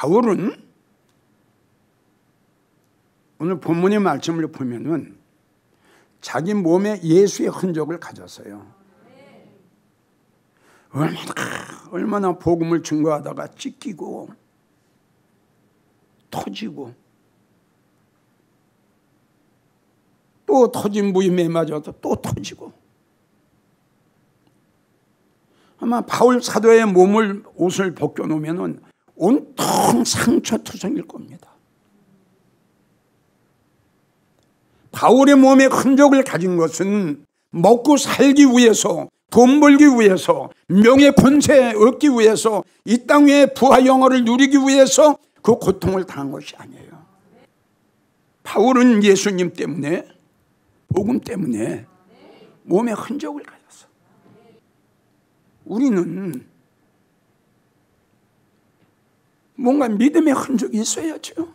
바울은 오늘 본문의 말씀을 보면은 자기 몸에 예수의 흔적을 가졌어요. 얼마나 복음을 증거하다가 찢기고 터지고 또 터진 무임에 맞아서 또 터지고. 아마 바울 사도의 몸을 옷을 벗겨놓으면 온통 상처투성일 겁니다. 바울의 몸에 흔적을 가진 것은 먹고 살기 위해서, 돈 벌기 위해서, 명예 권세 얻기 위해서, 이 땅의 부와 영화를 누리기 위해서 그 고통을 당한 것이 아니에요. 바울은 예수님 때문에, 복음 때문에 몸에 흔적을 가졌어. 우리는 뭔가 믿음의 흔적이 있어야죠.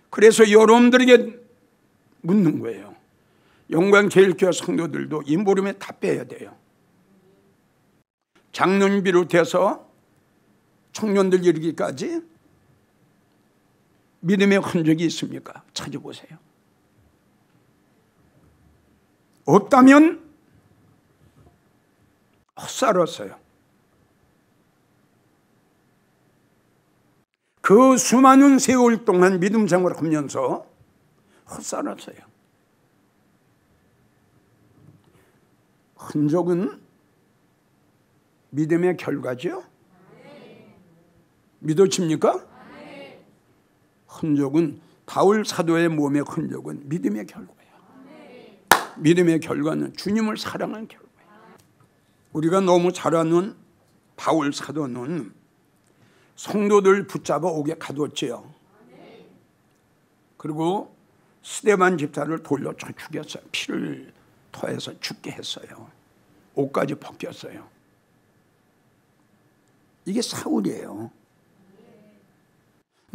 그래서 여러분들에게 묻는 거예요. 영광제일교회 성도들도 이 물음에 답해야 돼요. 장로님 비롯해서 청년들 이르기까지 믿음의 흔적이 있습니까? 찾아보세요. 없다면 헛살았어요. 그 수많은 세월 동안 믿음 생활을 하면서 헛살았어요. 흔적은 믿음의 결과죠. 믿어집니까? 흔적은, 바울 사도의 몸의 흔적은 믿음의 결과예요. 믿음의 결과는 주님을 사랑하는 결과예요. 우리가 너무 잘 아는 바울 사도는 성도들 붙잡아 옥에 가뒀지요. 그리고 스데반 집사를 돌려 죽였어요. 피를 토해서 죽게 했어요. 옷까지 벗겼어요. 이게 사울이에요.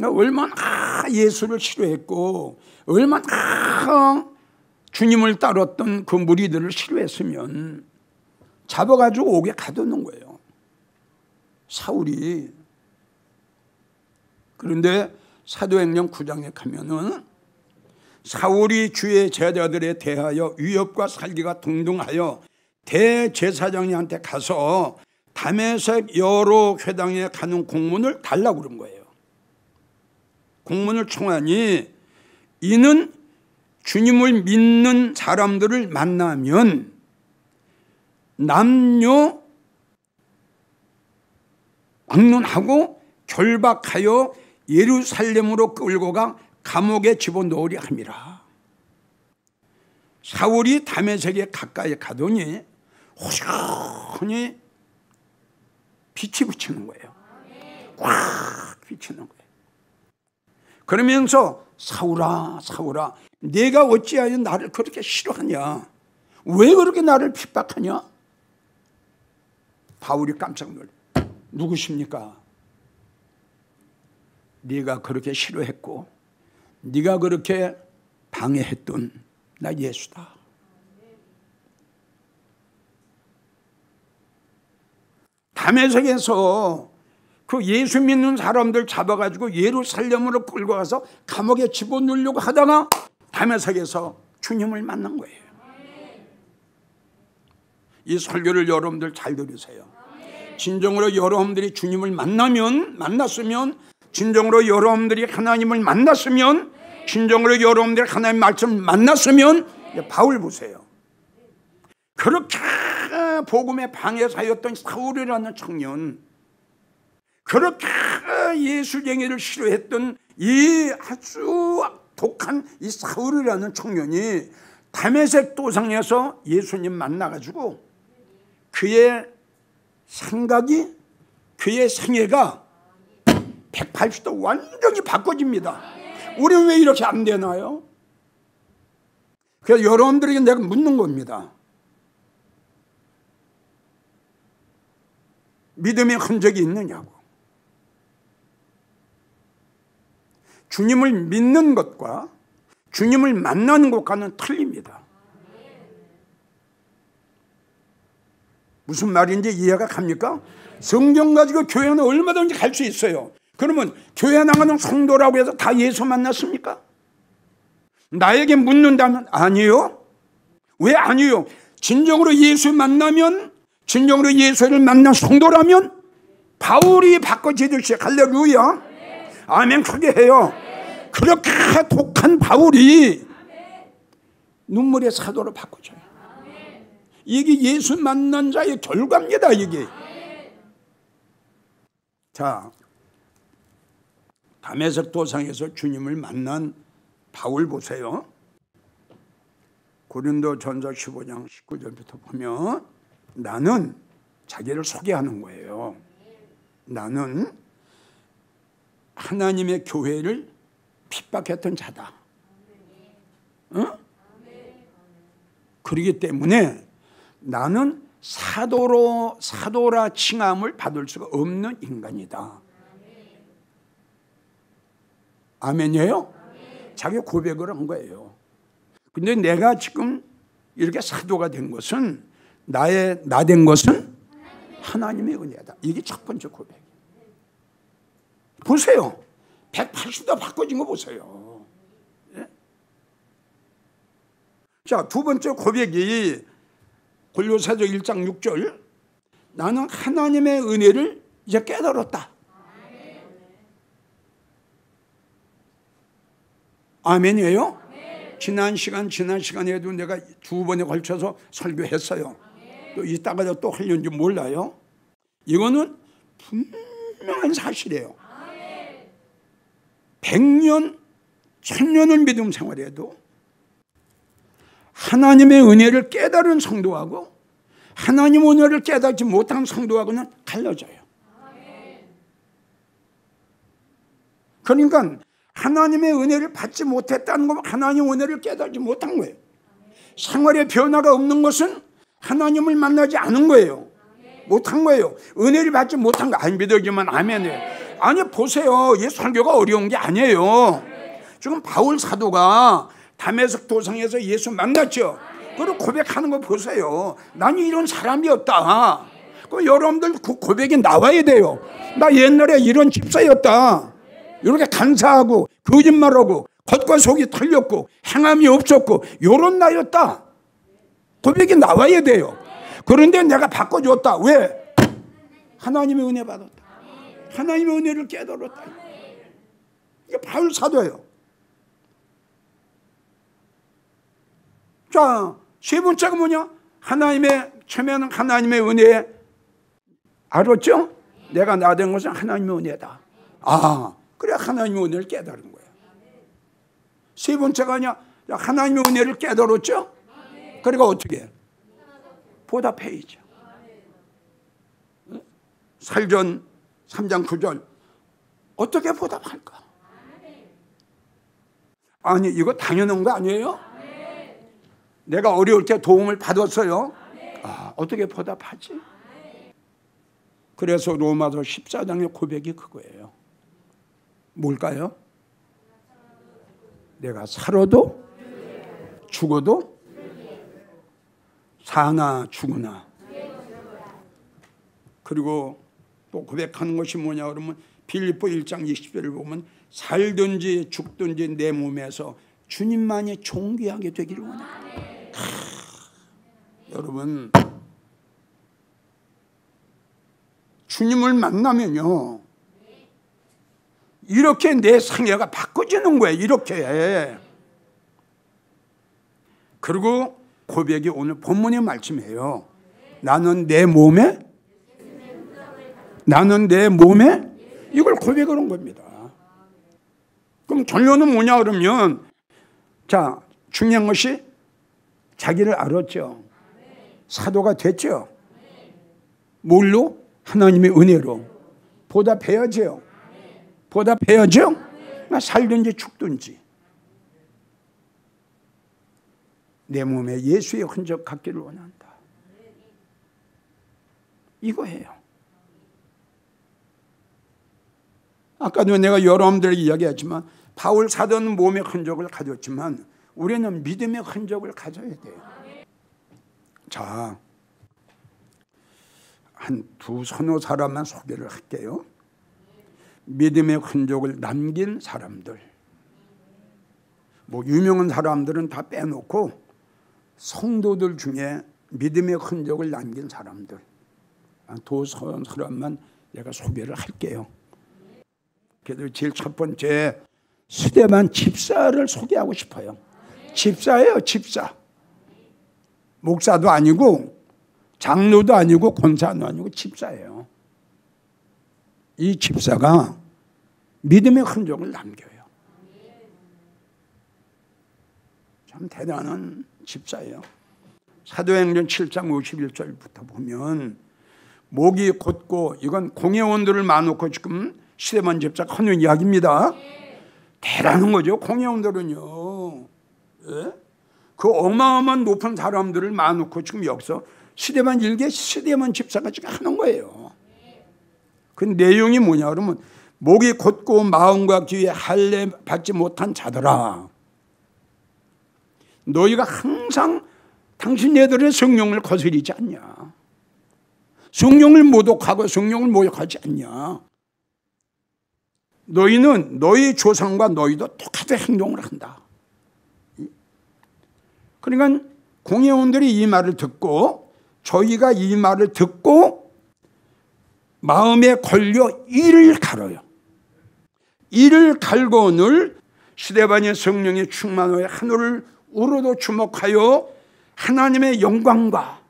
얼마나 예수를 싫어했고 얼마나 주님을 따랐던 그 무리들을 싫어했으면 잡아가지고 옥에 가둬놓은 거예요. 사울이. 그런데 사도행전 9장에 가면은 사울이 주의 제자들에 대하여 위협과 살기가 동등하여 대제사장님한테 가서 다메섹 여러 회당에 가는 공문을 달라고 그런 거예요. 공문을 청하니 이는 주님을 믿는 사람들을 만나면 남녀 막론하고 결박하여 예루살렘으로 끌고 가 감옥에 집어넣으려 함이라. 사울이 다메섹에 가까이 가더니 호시원히 빛이 비치는 거예요. 꽉 비치는 거예요. 그러면서 사울아 사울아 네가 어찌하여 나를 그렇게 싫어하냐? 왜 그렇게 나를 핍박하냐? 바울이 깜짝 놀래. 누구십니까? 네가 그렇게 싫어했고 네가 그렇게 방해했던 나 예수다. 다메섹에서 그 예수 믿는 사람들 잡아가지고 예루살렘으로 끌고 가서 감옥에 집어넣으려고 하다가 다메섹에서 주님을 만난 거예요. 이 설교를 여러분들 잘 들으세요. 진정으로 여러분들이 주님을 만났으면, 진정으로 여러분들이 하나님을 만났으면, 진정으로 여러분들이 하나님의 말씀을 만났으면, 바울 보세요. 그렇게 복음의 방해사였던 사울이라는 청년, 그렇게 예수쟁이를 싫어했던 이 아주 독한 이 사울이라는 청년이 다메섹 도상에서 예수님 만나가지고 그의 생각이, 그의 생애가 180도 완전히 바꿔집니다. 우리는 왜 이렇게 안 되나요? 그래서 여러분들에게 내가 묻는 겁니다. 믿음의 흔적이 있느냐고. 주님을 믿는 것과 주님을 만나는 것과는 틀립니다. 무슨 말인지 이해가 갑니까? 성경 가지고 교회는 얼마든지 갈 수 있어요. 그러면 교회 나가는 성도라고 해서 다 예수 만났습니까? 나에게 묻는다면 아니요. 왜 아니요? 진정으로 예수 만나면, 진정으로 예수를 만난 성도라면 바울이 바꿔지듯이, 할렐루야, 아멘 크게 해요. 그렇게 독한 바울이 눈물의 사도로 바꿔줘요. 이게 예수 만난 자의 결과입니다. 이게. 자, 다메섹 도상에서 주님을 만난 바울 보세요. 고린도전서 15장 19절부터 보면 나는, 자기를 소개하는 거예요. 나는 하나님의 교회를 핍박했던 자다. 그렇기 때문에 나는 사도라 칭함을 받을 수가 없는 인간이다. 아멘이에요? 자기 고백을 한 거예요. 근데 내가 지금 이렇게 사도가 된 것은, 나 된 것은 하나님의 은혜다. 이게 첫 번째 고백. 보세요. 180도 바꿔진 거 보세요. 예? 자, 두 번째 고백이 골로새서 1장 6절. 나는 하나님의 은혜를 이제 깨달았다. 아멘이에요? 지난 시간에도 내가 두 번에 걸쳐서 설교했어요. 또 이따가 또 하려는지 몰라요. 이거는 분명한 사실이에요. 100년, 1000년을 믿음 생활해도 하나님의 은혜를 깨달은 성도하고 하나님 은혜를 깨닫지 못한 성도하고는 갈라져요. 그러니까 하나님의 은혜를 받지 못했다는 건 하나님 은혜를 깨닫지 못한 거예요. 생활에 변화가 없는 것은 하나님을 만나지 않은 거예요. 못한 거예요. 은혜를 받지 못한 거. 안 믿어지만 아멘이에요. 아니 보세요. 이 설교가 어려운 게 아니에요. 지금 바울 사도가 다메섹 도상에서 예수 만났죠. 그리고 고백하는 거 보세요. 나는 이런 사람이었다. 그럼 여러분들 그 고백이 나와야 돼요. 나 옛날에 이런 집사였다. 이렇게 간사하고 거짓말하고 겉과 속이 틀렸고 행함이 없었고 이런 나였다. 고백이 나와야 돼요. 그런데 내가 바꿔줬다. 왜? 하나님의 은혜 받았다. 하나님의 은혜를 깨달았다. 이게 바울 사도예요. 자, 세 번째가 뭐냐? 처음에는 하나님의 은혜 알았죠? 내가 나 된 것은 하나님의 은혜다. 아, 그래 하나님의 은혜를 깨달은 거예요. 세 번째가 아니야. 하나님의 은혜를 깨달았죠? 그러니까 어떻게 해? 보답해야죠. 살전 3장 9절 어떻게 보답할까? 아니 이거 당연한 거 아니에요? 내가 어려울 때 도움을 받았어요. 아, 어떻게 보답하지? 그래서 로마서 14장의 고백이 그거예요. 뭘까요? 내가 살아도 죽어도 사나 죽으나. 그리고 또 고백하는 것이 뭐냐 그러면 빌립보 1장 20절을 보면 살든지 죽든지 내 몸에서 주님만이 존귀하게 되기를 원합니다. 여러분 주님을 만나면요 이렇게 내 생애가 바꿔지는 거예요. 이렇게. 그리고 고백이 오늘 본문의 말씀이에요. 나는 내 몸에 이걸 고백하는 겁니다. 그럼 결론은 뭐냐 그러면 자 중요한 것이 자기를 알았죠. 사도가 됐죠. 뭘로? 하나님의 은혜로. 보답해야죠. 살든지 죽든지 내 몸에 예수의 흔적 갖기를 원한다. 이거예요. 아까도 내가 여러분들에게 이야기했지만 바울 사도는 몸의 흔적을 가졌지만 우리는 믿음의 흔적을 가져야 돼요. 자, 한 두 서너 사람만 소개를 할게요. 믿음의 흔적을 남긴 사람들. 뭐 유명한 사람들은 다 빼놓고 성도들 중에 믿음의 흔적을 남긴 사람들 두 서너 사람만 내가 소개를 할게요. 그래도 제일 첫 번째 스데반 집사를 소개하고 싶어요. 집사예요, 집사. 목사도 아니고 장로도 아니고 권사도 아니고 집사예요. 이 집사가 믿음의 흔적을 남겨요. 참 대단한 집사예요. 사도행전 7장 51절부터 보면 목이 곧고, 이건 공회원들을 많고 지금 스데반 집사가 하는 이야기입니다. 대단한 거죠. 공회원들은요. 예? 그 어마어마한 높은 사람들을 많고 지금 여기서 스데반 일개 스데반 집사가 지금 하는 거예요. 그 내용이 뭐냐 그러면 목이 곧고 마음과 귀에 할례 받지 못한 자들아, 너희가 항상 당신네들의 성령을 거스리지 않냐, 성령을 모독하고 성령을 모욕하지 않냐. 너희는 너희 조상과 너희도 똑같은 행동을 한다. 그러니까 공회원들이 이 말을 듣고, 저희가 이 말을 듣고 마음에 걸려 이를 갈아요. 이를 갈고 늘 스데반의 성령의 충만하여 하늘을 우러러 주목하여 하나님의 영광과,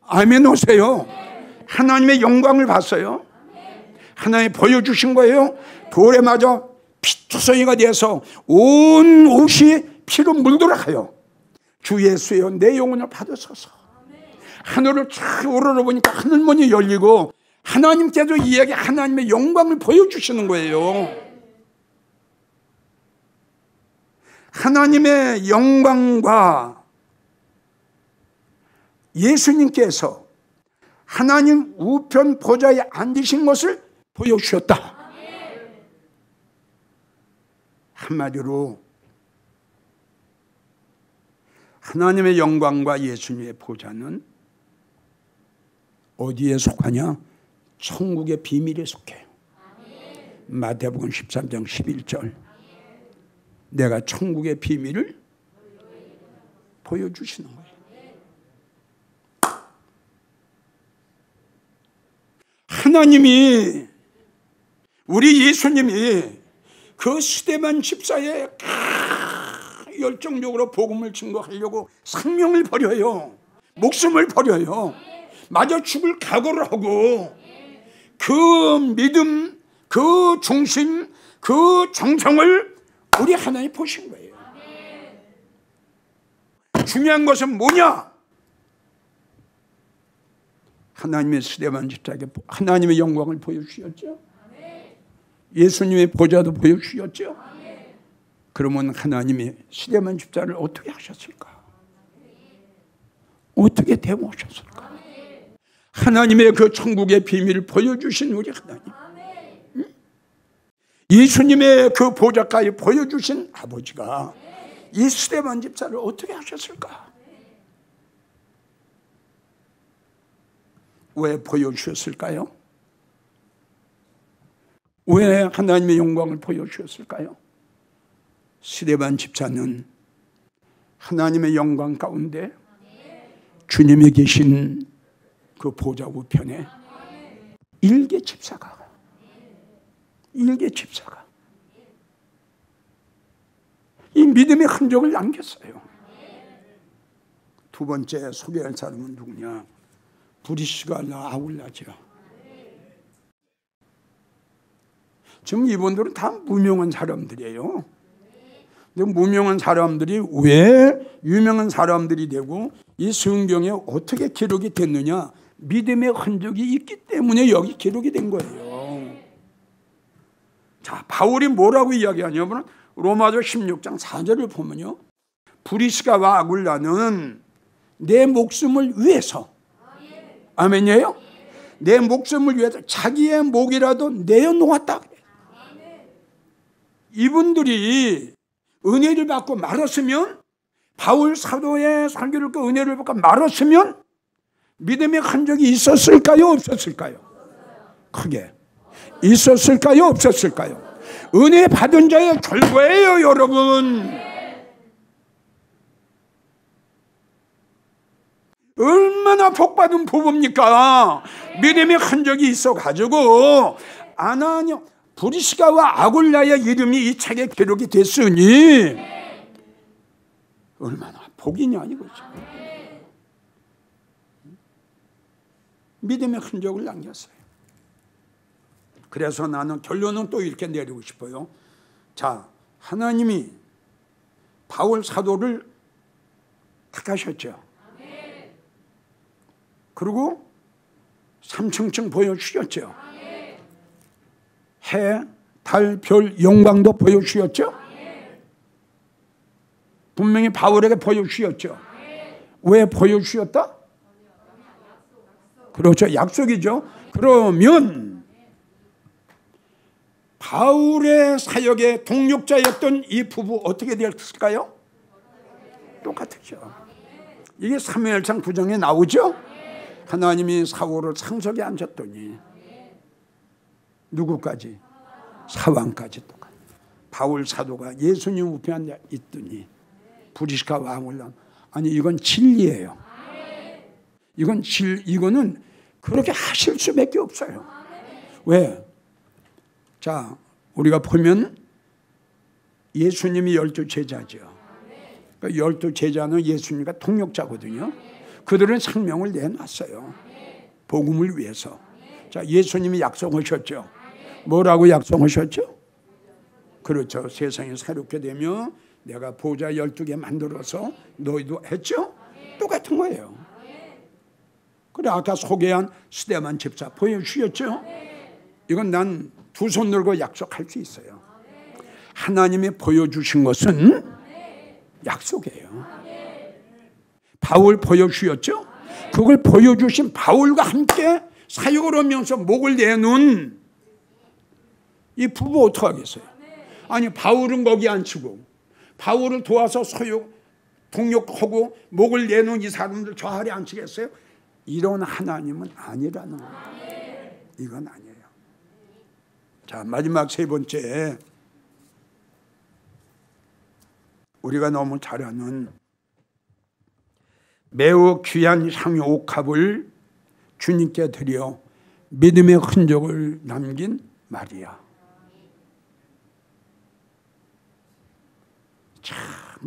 아멘 오세요. 하나님의 영광을 봤어요. 하나님 보여주신 거예요. 돌에 맞아 피투성이가 돼서 온 옷이 피로 물들어가요. 주 예수여 내 영혼을 받으소서. 하늘을 쫙 우러러보니까 하늘문이 열리고 하나님께서 이에게 하나님의 영광을 보여주시는 거예요. 하나님의 영광과 예수님께서 하나님 우편 보좌에 앉으신 것을 보여주셨다. 한마디로 하나님의 영광과 예수님의 보좌는 어디에 속하냐? 천국의 비밀에 속해요. 마태복음 13장 11절. 내가 천국의 비밀을 보여주시는 거예요. 하나님이, 우리 예수님이 그 스데반 집사에 열정적으로 복음을 증거하려고 생명을 버려요. 목숨을 버려요. 마저 죽을 각오를 하고 그 믿음, 그 중심, 그 정성을 우리 하나님 보신 거예요. 중요한 것은 뭐냐? 하나님의 스데반 집사에게 하나님의 영광을 보여주셨죠. 예수님의 보좌도 보여주셨죠. 그러면 하나님이 스데반 집사를 어떻게 하셨을까? 어떻게 데워오셨을까? 하나님의 그 천국의 비밀을 보여주신 우리 하나님, 응? 예수님의 그 보좌까지 보여주신 아버지가 이 스데반 집사를 어떻게 하셨을까? 왜 보여주셨을까요? 왜 하나님의 영광을 보여주셨을까요? 스데반 집사는 하나님의 영광 가운데 주님이 계신 그 보좌 우편에 일개 집사가 이 믿음의 흔적을 남겼어요. 두 번째 소개할 사람은 누구냐? 브리스갈라 아굴라죠. 지금 이분들은 다 무명한 사람들이에요. 근데 무명한 사람들이 왜 유명한 사람들이 되고 이 성경에 어떻게 기록이 됐느냐? 믿음의 흔적이 있기 때문에 여기 기록이 된 거예요. 자, 바울이 뭐라고 이야기하냐면 로마서 16장 4절을 보면요, 브리스가와 아굴라는 내 목숨을 위해서, 아멘이에요? 내 목숨을 위해서 자기의 목이라도 내어놓았다. 이분들이 은혜를 받고 말았으면, 바울 사도의 설교를 그 은혜를 받고 말았으면 믿음의 흔적이 있었을까요? 없었을까요? 크게 있었을까요? 없었을까요? 은혜 받은 자의 결과예요, 여러분. 얼마나 복받은 부부입니까? 믿음의 흔적이 있어가지고 아나니아 브리스가와 아굴라의 이름이 이 책에 기록이 됐으니 얼마나 복이냐 이거죠. 믿음의 흔적을 남겼어요. 그래서 나는 결론은 또 이렇게 내리고 싶어요. 자, 하나님이 바울 사도를 택하셨죠. 그리고 삼층층 보여주셨죠. 해, 달, 별, 영광도 보여주셨죠. 분명히 바울에게 보여주셨죠. 왜 보여주셨다? 그렇죠. 약속이죠. 그러면 바울의 사역의 동력자였던 이 부부 어떻게 됐을까요? 똑같았죠. 이게 사무엘상 9장에 나오죠. 하나님이 사울을 상석에 앉혔더니 누구까지? 사왕까지 똑같아. 바울 사도가 예수님 우편에 앉아 있더니 브리스가 왕을 아니 이건 진리예요. 이거는 그렇게 하실 수밖에 없어요. 왜? 자, 우리가 보면 예수님이 12 제자죠. 그러니까 12 제자는 예수님과 동력자거든요. 그들은 생명을 내놨어요. 복음을 위해서. 자, 예수님이 약속하셨죠. 뭐라고 약속하셨죠? 그렇죠. 세상이 새롭게 되면 내가 보좌 12개 만들어서 너희도 했죠? 똑같은 거예요. 그래 아까 소개한 스데반 집사 보여주셨죠? 이건 난 두 손 들고 약속할 수 있어요. 하나님이 보여주신 것은 약속이에요. 바울 보여주셨죠? 그걸 보여주신 바울과 함께 사역을 하면서 목을 내놓은 이 부부 어떻게 하겠어요? 아니 바울은 거기 앉히고 바울을 도와서 소욕 동력하고 목을 내놓은 이 사람들 저 아래 앉히겠어요? 이런 하나님은 아니라는 거예요. 이건 아니에요. 자, 마지막 세 번째, 우리가 너무 잘 아는 매우 귀한 향유 옥합을 주님께 드려 믿음의 흔적을 남긴 마리아. 참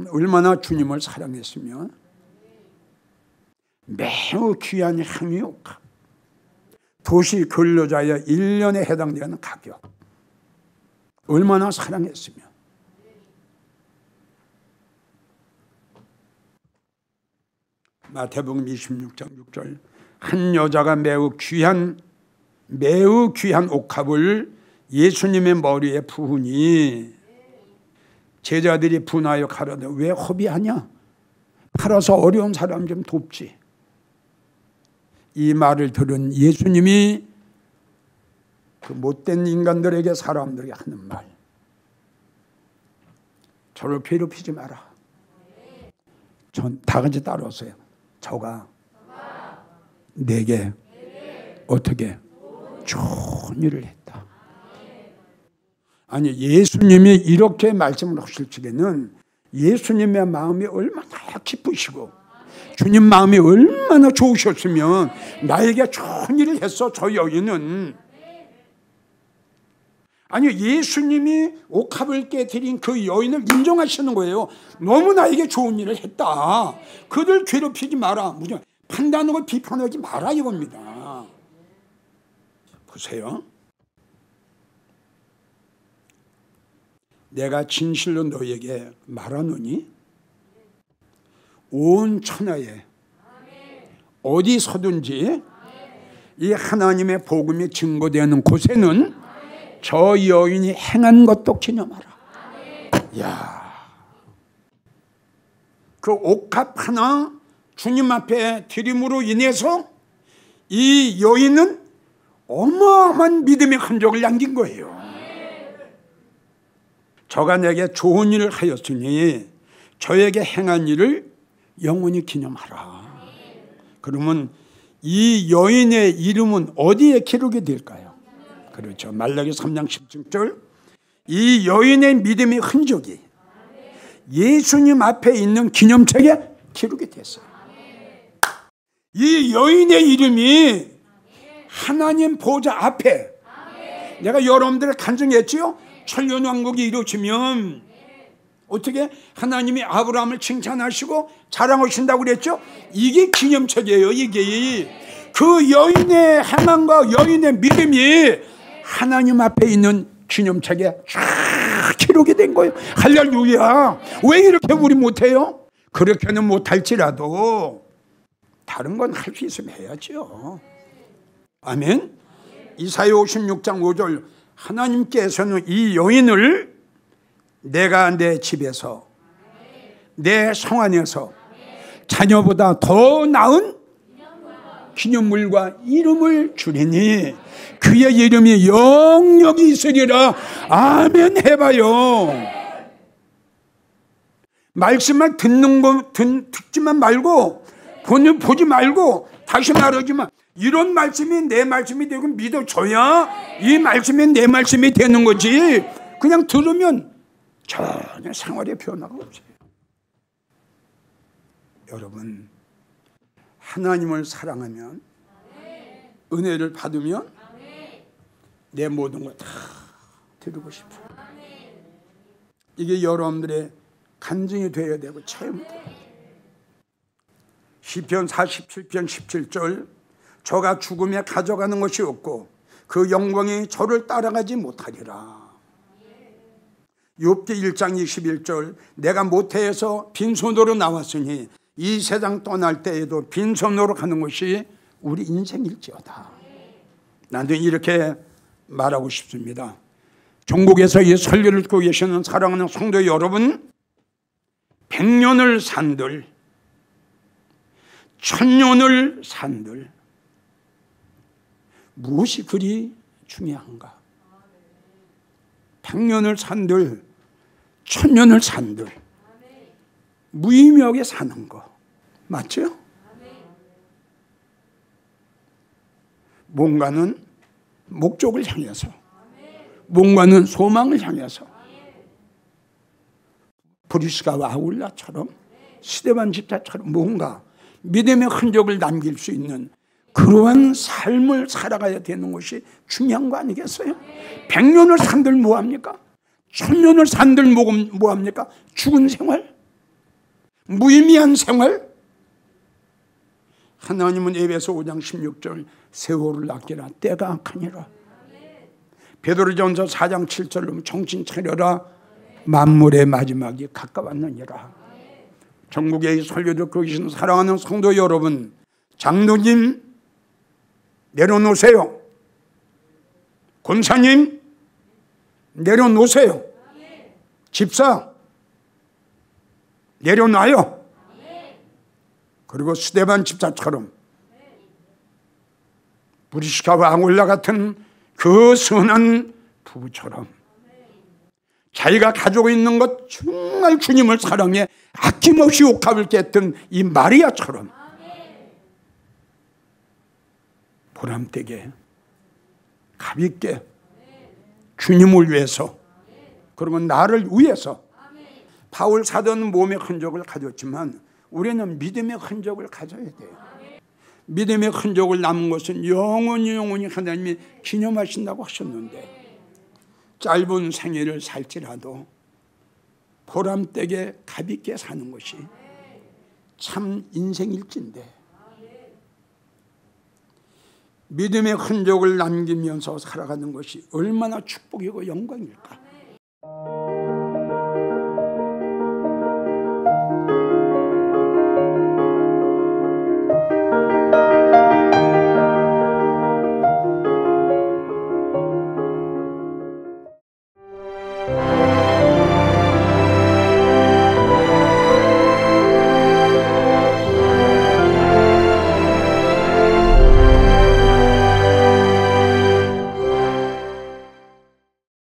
얼마나 주님을 사랑했으면 매우 귀한 향유 옥합, 도시 근로자의 1년에 해당되는 가격, 얼마나 사랑했으면. 마태복음 26장 6절, 한 여자가 매우 귀한 옥합을 예수님의 머리에 부으니 제자들이 분하여 가로되 왜 허비하냐? 팔아서 어려운 사람 좀 돕지. 이 말을 들은 예수님이 그 못된 인간들에게, 사람들에게 하는 말, 저를 괴롭히지 마라. 전 다 같이 따라오세요. 저가 내게 어떻게 좋은 일을 했다. 아니 예수님이 이렇게 말씀을 하실 적에는 예수님의 마음이 얼마나 기쁘시고 주님 마음이 얼마나 좋으셨으면 나에게 좋은 일을 했어 저 여인은. 아니 예수님이 옥합을 깨뜨린 그 여인을 인정하시는 거예요. 너무 나에게 좋은 일을 했다. 그들 괴롭히지 마라. 무슨 판단하고 비판하지 마라 이겁니다. 보세요. 내가 진실로 너에게 말하노니 온 천하에 어디서든지 이 하나님의 복음이 증거되는 곳에는 저 여인이 행한 것도 기념하라. 이야, 그 옥합 하나 주님 앞에 드림으로 인해서 이 여인은 어마어마한 믿음의 흔적을 남긴 거예요. 저가 내게 좋은 일을 하였으니 저에게 행한 일을 영원히 기념하라. 그러면 이 여인의 이름은 어디에 기록이 될까요? 그렇죠. 말라기 3장 17절. 이 여인의 믿음의 흔적이 예수님 앞에 있는 기념책에 기록이 됐어요. 이 여인의 이름이 하나님 보좌 앞에, 내가 여러분들을 간증했지요. 천년왕국이 이루어지면 어떻게 하나님이 아브라함을 칭찬하시고 자랑하신다고 그랬죠. 이게 기념책이에요. 이게 그 여인의 행함과 여인의 믿음이 하나님 앞에 있는 기념책에 쫙 기록이 된 거예요. 할렐루야. 왜 이렇게 우리 못해요? 그렇게는 못할지라도 다른 건 할 수 있으면 해야죠. 아멘. 이사야 56장 5절. 하나님께서는 이 여인을 내가 내 집에서 내 성 안에서 자녀보다 더 나은 기념물과 이름을 주리니 그의 이름이 영영이 있으리라. 아멘 해봐요. 말씀만 듣지만 말고 보지 말고 다시 말하지만 이런 말씀이 내 말씀이 되고 믿어줘야 이 말씀이 내 말씀이 되는 거지. 그냥 들으면 전혀 생활에 변화가 없어요. 여러분, 하나님을 사랑하면, 은혜를 받으면 내 모든 걸 다 드리고 싶어요. 이게 여러분들의 간증이 되어야 되고 체험이 되어야 돼요. 시편 47편 17절. 저가 죽음에 가져가는 것이 없고 그 영광이 저를 따라가지 못하리라. 욥기 1장 21절. 내가 모태에서 빈손으로 나왔으니 이 세상 떠날 때에도 빈손으로 가는 것이 우리 인생일지어다. 나는 이렇게 말하고 싶습니다. 전국에서 이 설교를 듣고 계시는 사랑하는 성도 여러분, 100년을 산들, 1000년을 산들, 무엇이 그리 중요한가? 100년을 산들, 1000년을 산들, 무의미하게 사는 거 맞죠? 뭔가는 목적을 향해서, 뭔가는 소망을 향해서, 브리스가와 아굴라처럼, 스데반 집사처럼 뭔가 믿음의 흔적을 남길 수 있는 그러한 삶을 살아가야 되는 것이 중요한 거 아니겠어요? 100년을 산들 뭐합니까? 1000년을 산들 뭐합니까? 죽은 생활? 무의미한 생활? 하나님은 에베소 5장 16절 세월을 아끼라 때가 악하니라. 베드로전서 4장 7절로 정신 차려라 만물의 마지막이 가까웠느니라. 전국의 설교 듣고 계신 사랑하는 성도 여러분, 장로님 내려놓으세요. 권사님 내려놓으세요. 집사 내려놔요. 그리고 스데반 집사처럼 브리스가와 아굴라 같은 그 선한 부부처럼 자기가 가지고 있는 것 정말 주님을 사랑해 아낌없이 옥합을 깼던 이 마리아처럼 보람되게 가볍게 주님을 위해서, 그리고 나를 위해서. 바울 사도는 몸의 흔적을 가졌지만 우리는 믿음의 흔적을 가져야 돼요. 믿음의 흔적을 남은 것은 영원히 하나님이 기념하신다고 하셨는데, 짧은 생애를 살지라도 보람되게 가볍게 사는 것이 참 인생일진데, 믿음의 흔적을 남기면서 살아가는 것이 얼마나 축복이고 영광일까.